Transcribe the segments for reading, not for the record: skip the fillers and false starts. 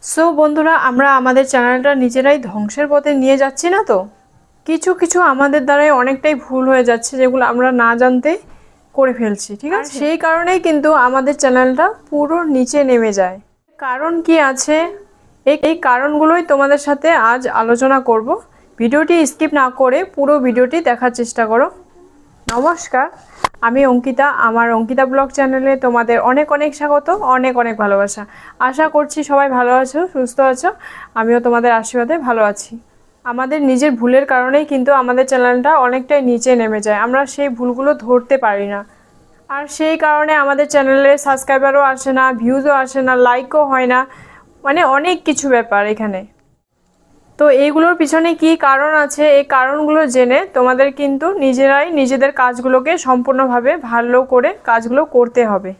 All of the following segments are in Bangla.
সো বন্ধুরা, আমরা আমাদের চ্যানেলটা নিজেরাই ধ্বংসের পথে নিয়ে যাচ্ছি না তো? কিছু কিছু আমাদের দ্বারাই অনেকটাই ভুল হয়ে যাচ্ছে, যেগুলো আমরা না জানতে করে ফেলছি, ঠিক আছে? সেই কারণেই কিন্তু আমাদের চ্যানেলটা পুরো নিচে নেমে যায়। কারণ কি আছে, এই কারণগুলোই তোমাদের সাথে আজ আলোচনা করব। ভিডিওটি স্কিপ না করে পুরো ভিডিওটি দেখার চেষ্টা করো। নমস্কার, আমি অঙ্কিতা। আমার অঙ্কিতা ব্লগ চ্যানেলে তোমাদের অনেক অনেক স্বাগত, অনেক অনেক ভালোবাসা। আশা করছি সবাই ভালো আছো, সুস্থ আছো। আমিও তোমাদের আশীর্বাদে ভালো আছি। আমাদের নিজের ভুলের কারণেই কিন্তু আমাদের চ্যানেলটা অনেকটাই নিচে নেমে যায়। আমরা সেই ভুলগুলো ধরতে পারি না, আর সেই কারণে আমাদের চ্যানেলে সাবস্ক্রাইবারও আসে না, ভিউজও আসে না, লাইকও হয় না, মানে অনেক কিছু ব্যাপার এখানে। তো এইগুলোর পিছনে কি কারণ আছে, এই কারণগুলো জেনে তোমাদের কিন্তু নিজেরাই নিজেদের কাজগুলোকে সম্পূর্ণভাবে ভালো করে কাজগুলো করতে হবে।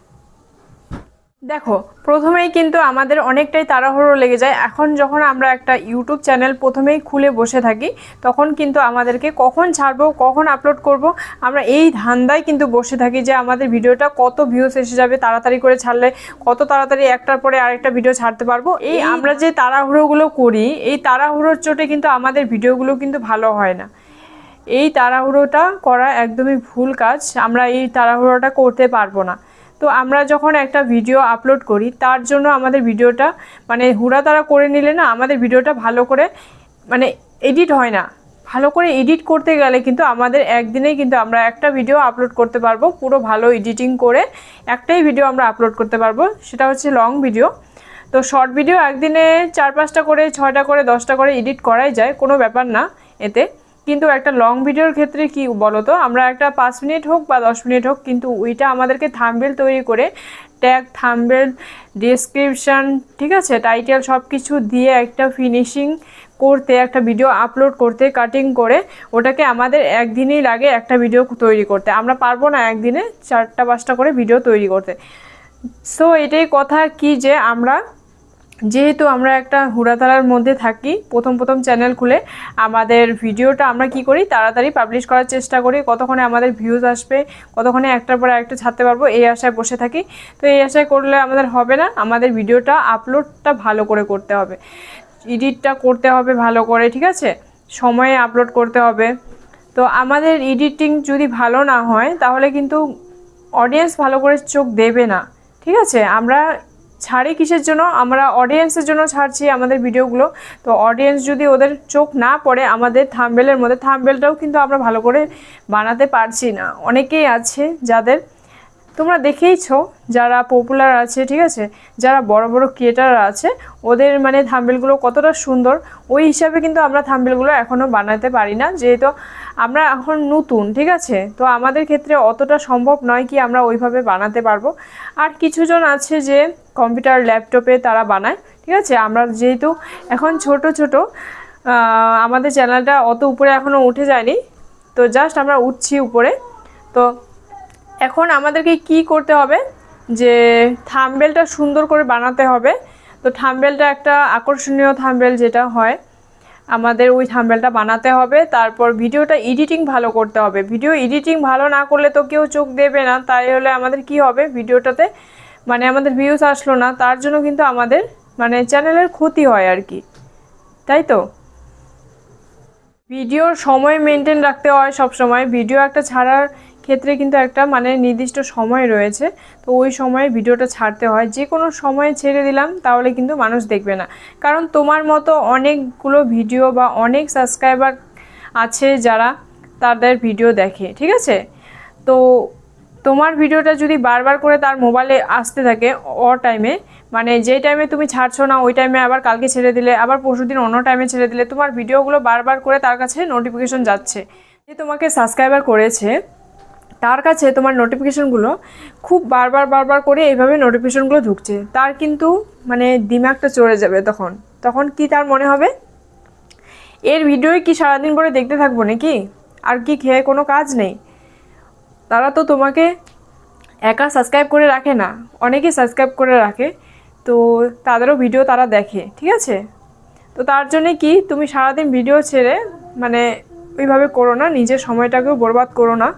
দেখো, প্রথমেই কিন্তু আমাদের অনেকটাই তাড়াহুড়ো লেগে যায়। এখন যখন আমরা একটা ইউটিউব চ্যানেল প্রথমেই খুলে বসে থাকি, তখন কিন্তু আমাদেরকে কখন ছাড়বো, কখন আপলোড করব, আমরা এই ধান্দায় কিন্তু বসে থাকি যে আমাদের ভিডিওটা কত ভিউজ এসে যাবে, তাড়াতাড়ি করে ছাড়লে কত তাড়াতাড়ি একটার পরে আরেকটা ভিডিও ছাড়তে পারবো। এই আমরা যে তাড়াহুড়োগুলো করি, এই তাড়াহুড়োর চোটে কিন্তু আমাদের ভিডিওগুলো কিন্তু ভালো হয় না। এই তাড়াহুড়োটা করা একদমই ভুল কাজ। আমরা এই তাড়াহুড়োটা করতে পারবো না। তো আমরা যখন একটা ভিডিও আপলোড করি, তার জন্য আমাদের ভিডিওটা মানে হুড়াতাড়া করে নিলে না, আমাদের ভিডিওটা ভালো করে মানে এডিট হয় না। ভালো করে এডিট করতে গেলে কিন্তু আমাদের একদিনেই কিন্তু আমরা একটা ভিডিও আপলোড করতে পারবো, পুরো ভালো এডিটিং করে একটাই ভিডিও আমরা আপলোড করতে পারবো। সেটা হচ্ছে লং ভিডিও। তো শর্ট ভিডিও একদিনে 4-5টা করে, 6টা করে, 10টা করে এডিট করাই যায়, কোনো ব্যাপার না এতে। কিন্তু একটা লং ভিডিওর ক্ষেত্রে কি বলো তো, আমরা একটা 5 মিনিট হোক বা 10 মিনিট হোক, কিন্তু ওইটা আমাদেরকে থাম্বনেল তৈরি করে ট্যাগ, থাম্বনেল, ডেসক্রিপশন, ঠিক আছে, টাইটেল সব কিছু দিয়ে একটা ফিনিশিং করতে, একটা ভিডিও আপলোড করতে, কাটিং করে ওটাকে আমাদের একদিনই লাগে একটা ভিডিও তৈরি করতে। আমরা পারবো না একদিনে 4টা-5টা করে ভিডিও তৈরি করতে। সো এটাই কথা কি, যে আমরা যেহেতু আমরা একটা হুড়াতাড়ার মধ্যে থাকি, প্রথম চ্যানেল খুলে আমাদের ভিডিওটা আমরা কি করি, তাড়াতাড়ি পাবলিশ করার চেষ্টা করি, কতক্ষণে আমাদের ভিউজ আসবে, কতক্ষণে একটার পর একটা ছাড়তে পারবো, এই আশায় বসে থাকি। তো এই আশায় করলে আমাদের হবে না। আমাদের ভিডিওটা আপলোডটা ভালো করে করতে হবে, এডিটটা করতে হবে ভালো করে, ঠিক আছে, সময়ে আপলোড করতে হবে। তো আমাদের এডিটিং যদি ভালো না হয়, তাহলে কিন্তু অডিয়েন্স ভালো করে চোখ দেবে না, ঠিক আছে? আমরা ছাড়ি কিসের জন্য? আমরা অডিয়েন্সের জন্য ছাড়ছি আমাদের ভিডিওগুলো। তো অডিয়েন্স যদি ওদের চোখ না পড়ে আমাদের থাম্বনেলের মধ্যে, থাম্বনেলটাও কিন্তু আমরা ভালো করে বানাতে পারছি না। অনেকেই আছে যাদের, তোমরা দেখেইছো, যারা পপুলার আছে, ঠিক আছে, যারা বড় বড় ক্রিয়েটার আছে, ওদের মানে থাম্বনেলগুলো কতটা সুন্দর, ওই হিসাবে কিন্তু আমরা থাম্বনেলগুলো এখনও বানাতে পারি না, যেহেতু আমরা এখন নতুন, ঠিক আছে? তো আমাদের ক্ষেত্রে অতটা সম্ভব নয় কি আমরা ওইভাবে বানাতে পারবো। আর কিছুজন আছে যে কম্পিউটার, ল্যাপটপে তারা বানায়, ঠিক আছে। আমরা যেহেতু এখন ছোট আমাদের চ্যানেলটা অত উপরে এখনও উঠে যায়নি, তো জাস্ট আমরা উঠছি উপরে। তো এখন আমাদেরকে কি করতে হবে, যে থাম্বনেলটা সুন্দর করে বানাতে হবে। তো থাম্বনেলটা একটা আকর্ষণীয় থাম্বনেল যেটা হয়, আমাদের ওই থাম্বনেলটা বানাতে হবে। তারপর ভিডিওটা এডিটিং ভালো করতে হবে। ভিডিও এডিটিং ভালো না করলে তো কেউ চোখ দেবে না। তাই হলে আমাদের কি হবে, ভিডিওটাতে মানে আমাদের ভিউজ আসলো না, তার জন্য কিন্তু আমাদের মানে চ্যানেলের ক্ষতি হয় আর কি, তাই তো? ভিডিওর সময় মেনটেন রাখতে হয় সব সময়। ভিডিও একটা ছাড়ার ক্ষেত্রে কিন্তু একটা মানে নির্দিষ্ট সময় রয়েছে, তো ওই সময়ে ভিডিওটা ছাড়তে হয়। যে কোনো সময়ে ছেড়ে দিলাম তাহলে কিন্তু মানুষ দেখবে না, কারণ তোমার মতো অনেকগুলো ভিডিও বা অনেক সাবস্ক্রাইবার আছে যারা তাদের ভিডিও দেখে, ঠিক আছে? তো তোমার ভিডিওটা যদি বারবার করে তার মোবাইলে আসতে থাকে টাইমে, মানে যেই টাইমে তুমি ছাড়ছো না ওই টাইমে আবার কালকে ছেড়ে দিলে, আবার পরশুদিন অন্য টাইমে ছেড়ে দিলে, তোমার ভিডিওগুলো বারবার করে তার কাছে নোটিফিকেশন যাচ্ছে। যে তোমাকে সাবস্ক্রাইবার করেছে, তার কাছে তোমার নোটিফিকেশনগুলো খুব বারবার করে এইভাবে নোটিফিকেশনগুলো ঢুকছে, তার কিন্তু মানে দিমাগটা চড়ে যাবে। তখন কি তার মনে হবে, এর ভিডিও কি সারাদিন পরে দেখতে থাকবো নাকি? আর কি খেয়ে কোনো কাজ নেই? তারা তো তোমাকে একা সাবস্ক্রাইব করে রাখে না, অনেকেই সাবস্ক্রাইব করে রাখে, তো তাদেরও ভিডিও তারা দেখে, ঠিক আছে? তো তার জন্যে কি, তুমি সারাদিন ভিডিও ছেড়ে মানে ওইভাবে করো না, নিজের সময়টাকেও বরবাদ করো না।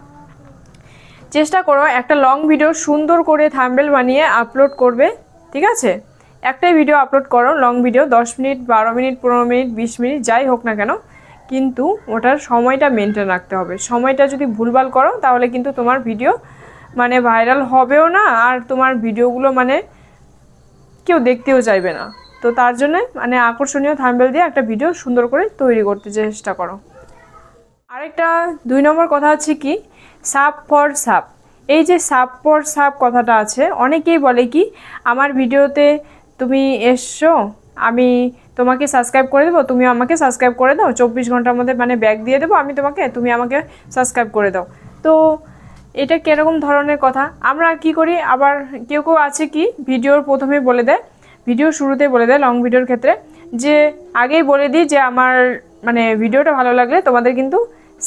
চেষ্টা করো একটা লং ভিডিও সুন্দর করে থাম্বনেল বানিয়ে আপলোড করবে, ঠিক আছে? একটাই ভিডিও আপলোড করো, long video 10 minute, 12 minute, 15 minute, 20 minute যাই হোক না কেন, কিন্তু ওটার সময়টা মেনটেন রাখতে হবে। সময়টা যদি ভুলভাল করো তাহলে কিন্তু তোমার ভিডিও মানে ভাইরাল হবেও না, আর তোমার ভিডিওগুলো মানে কেউ দেখতেও চাইবে না। তো তার জন্য মানে আকর্ষণীয় থাম্বনেল দিয়ে একটা ভিডিও সুন্দর করে তৈরি করতে চেষ্টা করো। আরেকটা 2 নম্বর কথা হচ্ছে কি, সাব ফর সাব। এই যে সাব ফর সাব কথাটা আছে, অনেকেই বলে কি আমার ভিডিওতে তুমি এসছো, আমি তোমাকে সাবস্ক্রাইব করে দেবো, তুমি আমাকে সাবস্ক্রাইব করে দাও, 24 ঘন্টার মধ্যে মানে ব্যাক দিয়ে দেবো আমি তোমাকে, তুমি আমাকে সাবস্ক্রাইব করে দাও। তো এটা কীরকম ধরনের কথা? আমরা কি করি, আবার কেউ কেউ আছে কি ভিডিওর প্রথমে বলে দেয়, ভিডিওর শুরুতে বলে দেয় লং ভিডিওর ক্ষেত্রে, যে আগেই বলে দিই যে আমার মানে ভিডিওটা ভালো লাগলে তোমাদের কিন্তু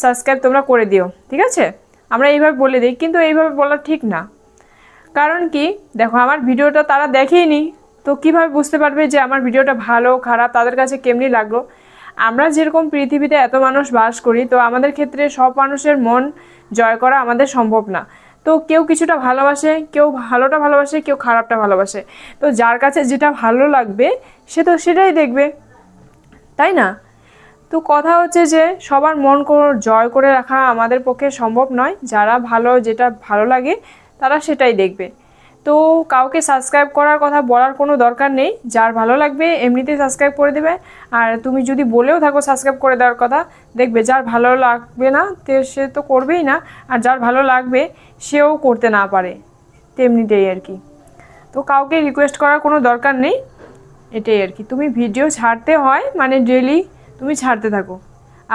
সাবস্ক্রাইব তোমরা করে দিও, ঠিক আছে? আমরা এইভাবে বলে দিই, কিন্তু এইভাবে বলা ঠিক না। কারণ কি, দেখো আমার ভিডিওটা তারা দেখেইনি, তো কিভাবে বুঝতে পারবে যে আমার ভিডিওটা ভালো খারাপ, তাদের কাছে কেমনি লাগলো? আমরা যেরকম পৃথিবীতে এত মানুষ বাস করি, তো আমাদের ক্ষেত্রে সব মানুষের মন জয় করা আমাদের সম্ভব না। তো কেউ কিছুটা ভালোবাসে, কেউ ভালোটা ভালোবাসে, কেউ খারাপটা ভালোবাসে। তো যার কাছে যেটা ভালো লাগবে সে তো সেটাই দেখবে, তাই না? তো কথা হচ্ছে যে সবার মন জয় করে রাখা আমাদের পক্ষে সম্ভব নয়। যারা ভালো, যেটা ভালো লাগে তারা সেটাই দেখবে। তো কাউকে সাবস্ক্রাইব করার কথা বলার কোনো দরকার নেই, যার ভালো লাগবে এমনিতেই সাবস্ক্রাইব করে দেবে। আর তুমি যদি বলেও থাকো সাবস্ক্রাইব করে দেওয়ার কথা, দেখবে যার ভালো লাগবে না সে তো করবেই না, আর যার ভালো লাগবে সেও করতে না পারে, তেমনিটাই আর কি। তো কাউকে রিকোয়েস্ট করার কোনো দরকার নেই, এটাই আর কি। তুমি ভিডিও ছাড়তে হয় মানে ডেলি তুমি ছাড়তে থাকো,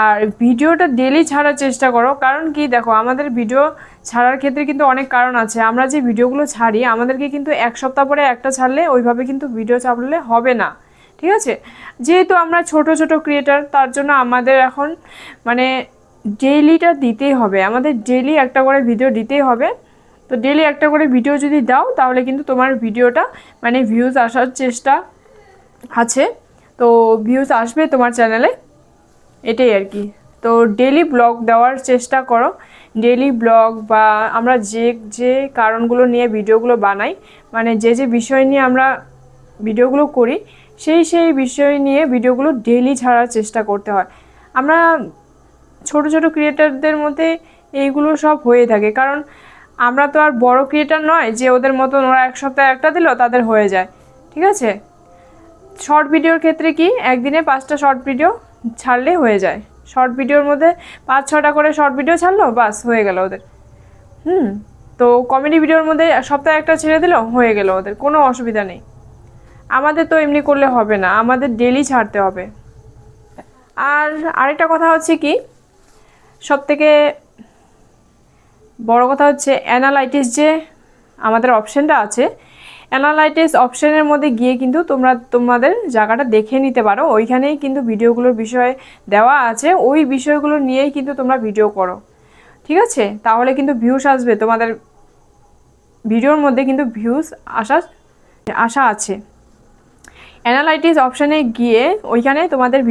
আর ভিডিওটা ডেলি ছাড়ার চেষ্টা করো। কারণ কি, দেখো আমাদের ভিডিও ছাড়ার ক্ষেত্রে কিন্তু অনেক কারণ আছে। আমরা যে ভিডিওগুলো ছাড়ি, আমাদেরকে কিন্তু 1 সপ্তাহ পরে একটা ছাড়লে ওইভাবে কিন্তু ভিডিও ছাড়লে হবে না, ঠিক আছে? যেহেতু আমরা ছোট ছোট ক্রিয়েটার, তার জন্য আমাদের এখন মানে ডেইলিটা দিতেই হবে, আমাদের ডেইলি একটা করে ভিডিও দিতেই হবে। তো ডেইলি একটা করে ভিডিও যদি দাও তাহলে কিন্তু তোমার ভিডিওটা মানে ভিউজ আসার চেষ্টা আছে, তো ভিউজ আসবে তোমার চ্যানেলে, এটাই আর কি। তো ডেইলি ব্লগ দেওয়ার চেষ্টা করো, ডেইলি ব্লগ বা আমরা যে যে কারণগুলো নিয়ে ভিডিওগুলো বানাই, মানে যে যে বিষয় নিয়ে আমরা ভিডিওগুলো করি, সেই সেই বিষয় নিয়ে ভিডিওগুলো ডেইলি ছাড়ার চেষ্টা করতে হয়। আমরা ছোট ছোট ক্রিয়েটারদের মধ্যে এইগুলো সব হয়ে থাকে, কারণ আমরা তো আর বড় ক্রিয়েটার নয় যে ওদের মতন ওরা 1 সপ্তাহে একটা দিল তাদের হয়ে যায়, ঠিক আছে? শর্ট ভিডিওর ক্ষেত্রে কি, একদিনে 5টা শর্ট ভিডিও ছাড়লে হয়ে যায়। শর্ট ভিডিওর মধ্যে 5-6টা করে শর্ট ভিডিও ছাড়লো, বাস হয়ে গেল ওদের। তো কমেডি ভিডিওর মধ্যে সপ্তাহে একটা ছেড়ে দিল, হয়ে গেল ওদের, কোনো অসুবিধা নেই। আমাদের তো এমনি করলে হবে না, আমাদের ডেলি ছাড়তে হবে। আর আরেকটা কথা হচ্ছে কি, সবথেকে বড় কথা হচ্ছে অ্যানালাইটিস, যে আমাদের অপশানটা আছে, অ্যানালাইটিস অপশানের মধ্যে গিয়ে কিন্তু তোমরা তোমাদের জায়গাটা দেখে নিতে পারো। ওইখানেই কিন্তু ভিডিওগুলোর বিষয়ে দেওয়া আছে, ওই বিষয়গুলো নিয়েই কিন্তু তোমরা ভিডিও করো, ঠিক আছে? তাহলে কিন্তু ভিউজ আসবে, তোমাদের ভিডিওর মধ্যে কিন্তু ভিউজ আশা আছে। অ্যানালাইটিস অপশানে গিয়ে ওইখানে তোমাদের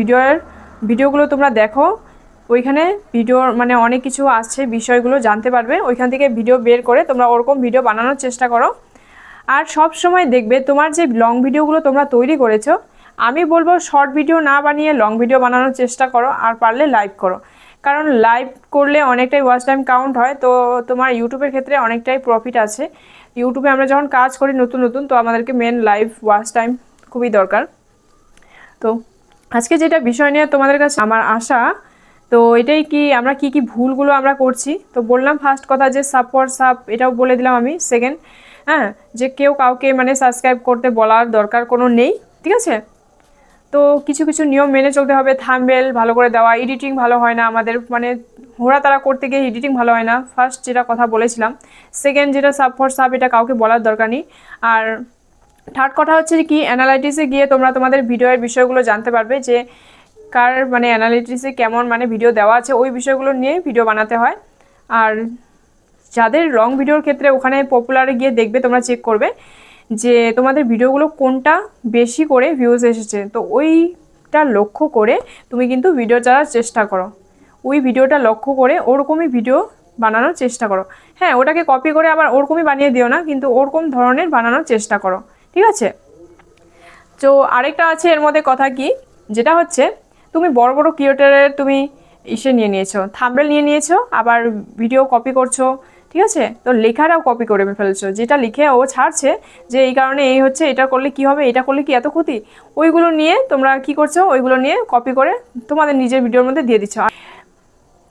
ভিডিওগুলো তোমরা দেখো, ওইখানে ভিডিওর মানে অনেক কিছু আছে, বিষয়গুলো জানতে পারবে। ওইখান থেকে ভিডিও বের করে তোমরা ওরকম ভিডিও বানানোর চেষ্টা করো। আর সব সময় দেখবে তোমার যে লং ভিডিওগুলো তোমরা তৈরি করেছো, আমি বলবো শর্ট ভিডিও না বানিয়ে লং ভিডিও বানানোর চেষ্টা করো, আর পারলে লাইভ করো। কারণ লাইভ করলে অনেকটাই ওয়াচ টাইম কাউন্ট হয়, তো তোমার ইউটিউবের ক্ষেত্রে অনেকটাই প্রফিট আছে। ইউটিউবে আমরা যখন কাজ করি নতুন নতুন, তো আমাদেরকে মেন লাইভ ওয়াচ টাইম খুবই দরকার। তো আজকে যেটা বিষয় নিয়ে তোমাদের কাছে আমার আশা, তো এটাই কি আমরা কি কি ভুলগুলো আমরা করছি। তো বললাম ফার্স্ট কথা যে সাব ফর সাব, এটাও বলে দিলাম আমি। সেকেন্ড, যে কেউ কাউকে মানে সাবস্ক্রাইব করতে বলার দরকার কোনো নেই, ঠিক আছে? তো কিছু কিছু নিয়ম মেনে চলতে হবে। থাম্বনেল ভালো করে দেওয়া, এডিটিং ভালো হয় না আমাদের, মানে তাড়া করতে গিয়ে এডিটিং ভালো হয় না, ফার্স্ট যেটা কথা বলেছিলাম। সেকেন্ড যেটা সাব ফর সাব, এটা কাউকে বলার দরকার নেই। আর থার্ড কথা হচ্ছে কি, অ্যানালাইটিসে গিয়ে তোমরা তোমাদের ভিডিওর বিষয়গুলো জানতে পারবে, যে কার মানে অ্যানালিটিক্সে কেমন মানে ভিডিও দেওয়া আছে, ওই বিষয়গুলো নিয়ে ভিডিও বানাতে হয়। আর যাদের লং ভিডিওর ক্ষেত্রে ওখানে পপুলারে গিয়ে দেখবে, তোমরা চেক করবে যে তোমাদের ভিডিওগুলো কোনটা বেশি করে ভিউজ এসেছে, তো ওইটা লক্ষ্য করে তুমি কিন্তু ভিডিও ছাড়ার চেষ্টা করো। ওই ভিডিওটা লক্ষ্য করে ওরকমই ভিডিও বানানোর চেষ্টা করো। হ্যাঁ, ওটাকে কপি করে আবার ওরকমই বানিয়ে দিও না, কিন্তু ওরকম ধরনের বানানোর চেষ্টা করো, ঠিক আছে? তো আরেকটা আছে এর মধ্যে কথা কি, যেটা হচ্ছে তুমি বড় বড় ক্রিয়েটরের তুমি নিয়ে নিয়েছো, থাম্বনেল নিয়ে নিয়েছো, আবার ভিডিও কপি করছো, ঠিক আছে? তো লেখাটাও কপি করে ফেলছো, যেটা লিখে ও ছাড়ছে যে এই কারণে এই হচ্ছে, এটা করলে কি হবে, এটা করলে কি এত ক্ষতি, ওইগুলো নিয়ে তোমরা কি করছো, ওইগুলো নিয়ে কপি করে তোমাদের নিজের ভিডিওর মধ্যে দিয়ে দিচ্ছ।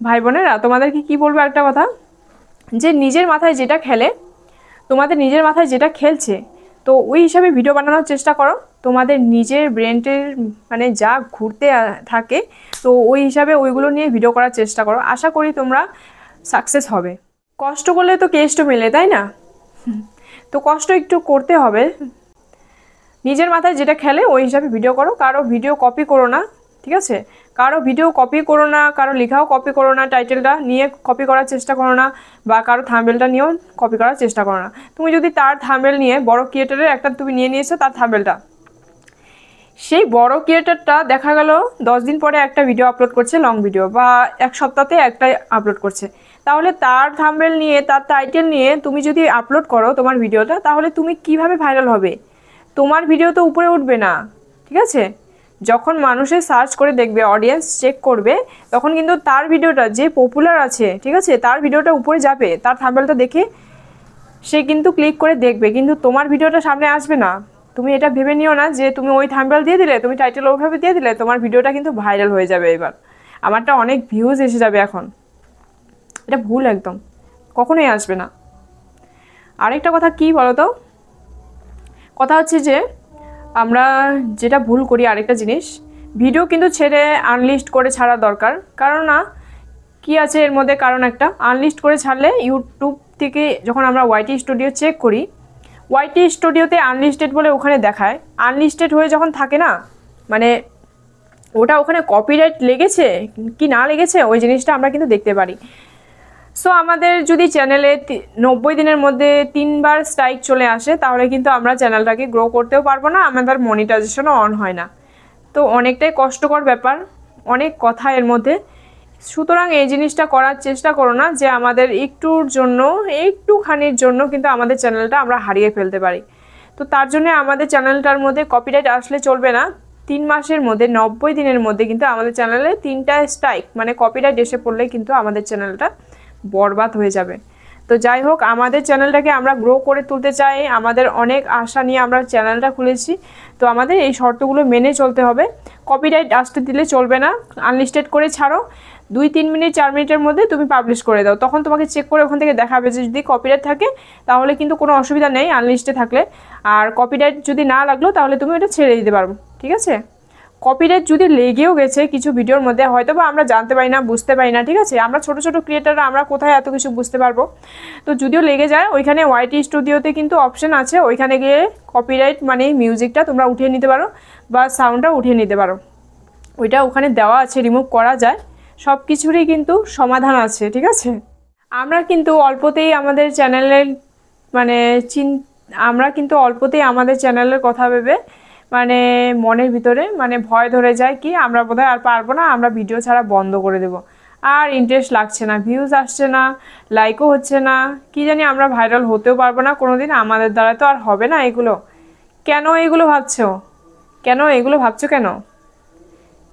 ভাই বোনেরা, তোমাদেরকে কি বলবো একটা কথা, যে নিজের মাথায় যেটা খেলে, তোমাদের নিজের মাথায় যেটা খেলছে, তো ওই হিসাবে ভিডিও বানানোর চেষ্টা করো। তোমাদের নিজের ব্রেনের মানে যা ঘুরতে থাকে, তো ওই হিসাবে ওইগুলো নিয়ে ভিডিও করার চেষ্টা করো। আশা করি তোমরা সাকসেস হবে। কষ্ট করলে তো কেষ্ট মেলে, তাই না? তো কষ্ট একটু করতে হবে। নিজের মাথায় যেটা খেলে ওই হিসাবে ভিডিও করো, কারো ভিডিও কপি করো না, ঠিক আছে? কারো ভিডিও কপি করো না, কারো লেখাও কপি করো না, টাইটেলটা নিয়ে কপি করার চেষ্টা করো না, বা কারো থাম্বনেলটা নিয়েও কপি করার চেষ্টা করো না। তুমি যদি তার থাম্বনেল নিয়ে, বড় ক্রিয়েটরের একটা তুমি নিয়ে নিয়েছো তার থাম্বনেলটা, সেই বড় ক্রিয়েটরটা দেখা গেল 10 দিন পরে একটা ভিডিও আপলোড করছে, লং ভিডিও, বা এক সপ্তাহে একটা আপলোড করছে, তাহলে তার থাম্বনেল নিয়ে, তার টাইটেল নিয়ে তুমি যদি আপলোড করো তোমার ভিডিওটা, তাহলে তুমি কিভাবে ভাইরাল হবে? তোমার ভিডিও তো উপরে উঠবে না, ঠিক আছে? যখন মানুষে সার্চ করে দেখবে, অডিয়েন্স চেক করবে, তখন কিন্তু তার ভিডিওটা যে পপুলার আছে, ঠিক আছে, তার ভিডিওটা উপরে যাবে, তার থাম্বনেলটা দেখে সে কিন্তু ক্লিক করে দেখবে, কিন্তু তোমার ভিডিওটা সামনে আসবে না। তুমি এটা ভেবে নিও না যে তুমি ওই থাম্বনেল দিয়ে দিলে, তুমি টাইটেল ওইভাবে দিয়ে দিলে তোমার ভিডিওটা কিন্তু ভাইরাল হয়ে যাবে। এবার আমারটা অনেক ভিউজ এসে যাবে, এখন এটা ভুল, একদম কখনোই আসবে না। আরেকটা কথা কি বলতো, কথা হচ্ছে যে আমরা যেটা ভুল করি, আরেকটা জিনিস, ভিডিও কিন্তু ছেড়ে আনলিস্ট করে ছাড়া দরকার। কারণ না কি আছে এর মধ্যে, কারণ একটা আনলিস্ট করে ছাড়লে ইউটিউব থেকে যখন আমরা ওয়াইটি স্টুডিও চেক করি, ওয়াইটি স্টুডিওতে আনলিস্টেড বলে ওখানে দেখায়, আনলিস্টেড হয়ে যখন থাকে না, মানে ওটা ওখানে কপিরাইট লেগেছে কি না লেগেছে, ওই জিনিসটা আমরা কিন্তু দেখতে পারি। সো আমাদের যদি চ্যানেলে 90 দিনের মধ্যে 3 বার স্ট্রাইক চলে আসে, তাহলে কিন্তু আমরা চ্যানেলটাকে গ্রো করতেও পারবো না, আমাদের মনিটাইজেশনও অন হয় না। তো অনেকটাই কষ্টকর ব্যাপার, অনেক কথা এর মধ্যে। সুতরাং এই জিনিসটা করার চেষ্টা করো না যে আমাদের একটুর জন্য, একটুখানির জন্য কিন্তু আমাদের চ্যানেলটা আমরা হারিয়ে ফেলতে পারি। তো তার জন্য আমাদের চ্যানেলটার মধ্যে কপিরাইট আসলে চলবে না। 3 মাসের মধ্যে, 90 দিনের মধ্যে কিন্তু আমাদের চ্যানেলে 3টা স্ট্রাইক মানে কপিরাইট এসে পড়লে কিন্তু আমাদের চ্যানেলটা বরবাদ হয়ে যাবে। তো যাই হোক, আমাদের চ্যানেলটাকে আমরা গ্রো করে তুলতে চাই, আমাদের অনেক আশা নিয়ে আমরা চ্যানেলটা খুলেছি। তো আমাদের এই শর্তগুলো মেনে চলতে হবে। কপিরাইট আসতে দিলে চলবে না, আনলিস্টেড করে ছাড়ো, 2-3 মিনিট 4 মিনিটের মধ্যে তুমি পাবলিশ করে দাও, তখন তোমাকে চেক করে ওখান থেকে দেখাবে যে যদি কপিরাইট থাকে তাহলে কিন্তু কোনো অসুবিধা নেই আনলিস্টে থাকলে, আর কপিরাইট যদি না লাগলো তাহলে তুমি ওটা ছেড়ে দিতে পারবো, ঠিক আছে? কপিরাইট যদি লেগেও গেছে কিছু ভিডিওর মধ্যে, হয়তো বা আমরা জানতে পারি না, বুঝতে পারি না, ঠিক আছে? আমরা ছোট ছোট ক্রিয়েটাররা, আমরা কোথায় এত কিছু বুঝতে পারবো? তো যদিও লেগে যায়, ওইখানে ওয়াইটি স্টুডিওতে কিন্তু অপশন আছে, ওইখানে গিয়ে কপিরাইট মানে মিউজিকটা তোমরা উঠিয়ে নিতে পারো বা সাউন্ডটা উঠিয়ে নিতে পারো, ওইটা ওখানে দেওয়া আছে, রিমুভ করা যায়, সব কিছুরই কিন্তু সমাধান আছে, ঠিক আছে? আমরা কিন্তু অল্পতেই আমাদের চ্যানেলের মানে আমরা কিন্তু অল্পতেই আমাদের চ্যানেলের কথা ভেবে মানে মনের ভিতরে মানে ভয় ধরে যায় কি আমরা বোধহয় আর পারবো না, আমরা ভিডিও ছাড়া বন্ধ করে দেব, আর ইন্টারেস্ট লাগছে না, ভিউজ আসছে না, লাইকও হচ্ছে না, কি জানি আমরা ভাইরাল হতেও পারবো না কোনোদিন, আমাদের দ্বারা তো আর হবে না এগুলো। কেন এগুলো ভাবছো? কেন?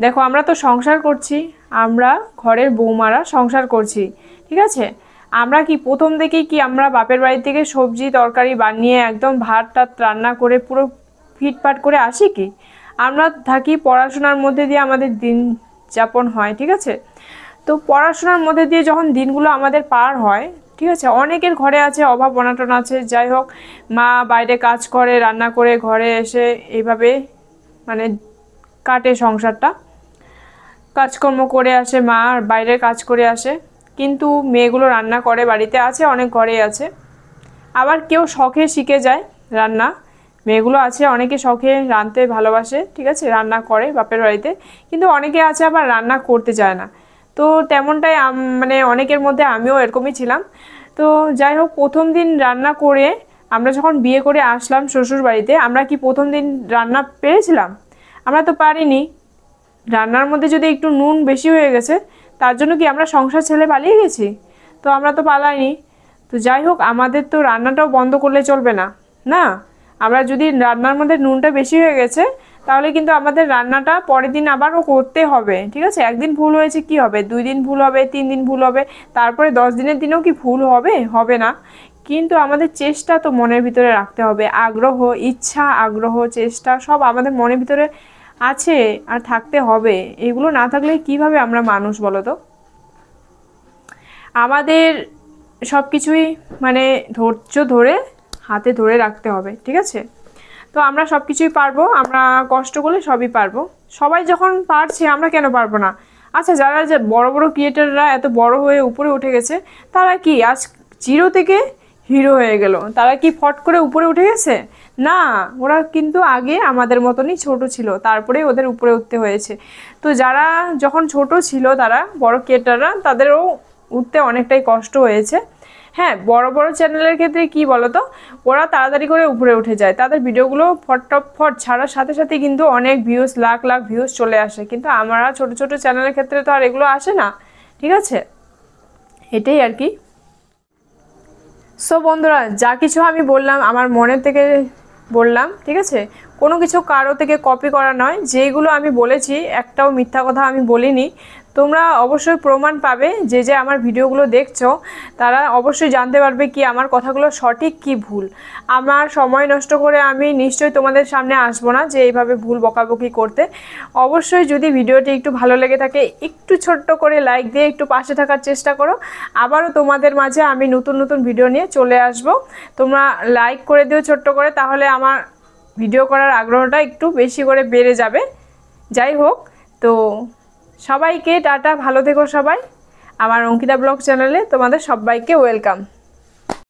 দেখো, আমরা তো সংসার করছি, আমরা ঘরের বৌমারা সংসার করছি, ঠিক আছে? আমরা কি প্রথম থেকেই কি আমরা বাপের বাড়ি থেকে সবজি তরকারি বানিয়ে একদম ভাত টাত রান্না করে পুরো ফিটফাট করে আসি কি? আমরা থাকি পড়াশোনার মধ্যে দিয়ে, আমাদের দিন যাপন হয়, ঠিক আছে? তো পড়াশোনার মধ্যে দিয়ে যখন দিনগুলো আমাদের পার হয়, ঠিক আছে, অনেকের ঘরে আছে অভাব অনাটন আছে, যাই হোক, মা বাইরে কাজ করে, রান্না করে ঘরে এসে এইভাবে মানে কাটে সংসারটা, কাজকর্ম করে আসে, মা বাইরে কাজ করে আসে, কিন্তু মেয়েগুলো রান্না করে, বাড়িতে আছে, অনেক ঘরেই আছে। আবার কেউ শখে শিখে যায় রান্না, মেয়েগুলো আছে অনেকে শখে রাঁধতে ভালোবাসে, ঠিক আছে, রান্না করে বাপের বাড়িতে, কিন্তু অনেকে আছে আবার রান্না করতে চায় না। তো তেমনটাই মানে অনেকের মধ্যে আমিও এরকমই ছিলাম। তো যাই হোক, প্রথম দিন রান্না করে আমরা যখন বিয়ে করে আসলাম শ্বশুর বাড়িতে, আমরা কি প্রথম দিন রান্না পেরেছিলাম? আমরা তো পারিনি। রান্নার মধ্যে যদি একটু নুন বেশি হয়ে গেছে, তার জন্য কি আমরা সংসার ছেড়ে পালিয়ে গেছি? তো আমরা তো পালাইনি। তো যাই হোক, আমাদের তো রান্নাটাও বন্ধ করলে চলবে না, না, আমরা যদি রান্নার মধ্যে নুনটা বেশি হয়ে গেছে তাহলে কিন্তু আমাদের রান্নাটা পরের দিন আবারও করতে হবে, ঠিক আছে? একদিন ভুল হয়েছে কি হবে, 2 দিন ভুল হবে, 3 দিন ভুল হবে, তারপরে 10 দিনের দিনেও কি ভুল হবে? হবে না। কিন্তু আমাদের চেষ্টা তো মনের ভিতরে রাখতে হবে, আগ্রহ, ইচ্ছা, আগ্রহ, চেষ্টা সব আমাদের মনের ভিতরে আছে আর থাকতে হবে। এগুলো না থাকলে কিভাবে আমরা মানুষ বলো তো? আমাদের সব কিছুই মানে ধৈর্য ধরে হাতে ধরে রাখতে হবে, ঠিক আছে? তো আমরা সব কিছুই পারবো, আমরা কষ্ট করলে সবই পারবো। সবাই যখন পারছে আমরা কেন পারবো না? আচ্ছা, যারা যে বড় বড় ক্রিয়েটাররা এত বড় হয়ে উপরে উঠে গেছে, তারা কি আজ জিরো থেকে হিরো হয়ে গেল? তারা কি ফট করে উপরে উঠে গেছে? না, ওরা কিন্তু আগে আমাদের মতনই ছোট ছিল, তারপরে ওদের উপরে উঠতে হয়েছে। তো যারা যখন ছোট ছিল, তারা বড় ক্রিয়েটাররা, তাদেরও উঠতে অনেকটাই কষ্ট হয়েছে। হ্যাঁ, বড় বড় চ্যানেলের ক্ষেত্রে কি বলতো, ওরা তাড়াতাড়ি করে উপরে উঠে যায়, তাদের ভিডিওগুলো ফট ছাড়ার সাথে সাথে কিন্তু অনেক ভিউজ, লাখ লাখ ভিউজ চলে আসে। কিন্তু আমরা ছোট ছোট চ্যানেলের ক্ষেত্রে তো আর এগুলো আসে না, ঠিক আছে? এটাই আর কি। সো বন্ধুরা, যা কিছু আমি বললাম আমার মনের থেকে বললাম, ঠিক আছে? কোনো কিছু কারো থেকে কপি করা নয়। যেগুলো আমি বলেছি একটাও মিথ্যা কথা আমি বলিনি। তোমরা অবশ্যই প্রমাণ পাবে, যে যে আমার ভিডিওগুলো দেখছো তারা অবশ্যই জানতে পারবে কি আমার কথাগুলো সঠিক কি ভুল। আমার সময় নষ্ট করে আমি নিশ্চয়ই তোমাদের সামনে আসবো না যে এইভাবে ভুল বকাবকি করতে। অবশ্যই যদি ভিডিওটি একটু ভালো লেগে থাকে, একটু ছোট্ট করে লাইক দিয়ে একটু পাশে থাকার চেষ্টা করো। আবারও তোমাদের মাঝে আমি নতুন নতুন ভিডিও নিয়ে চলে আসব। তোমরা লাইক করে দিও ছোট্ট করে, তাহলে আমার ভিডিও করার আগ্রহটা একটু বেশি করে বেড়ে যাবে। যাই হোক, তো সবাইকে টাটা, ভালো থেকো সবাই। আমার অঙ্কিতা ব্লগ চ্যানেলে তোমাদের সবাইকে ওয়েলকাম।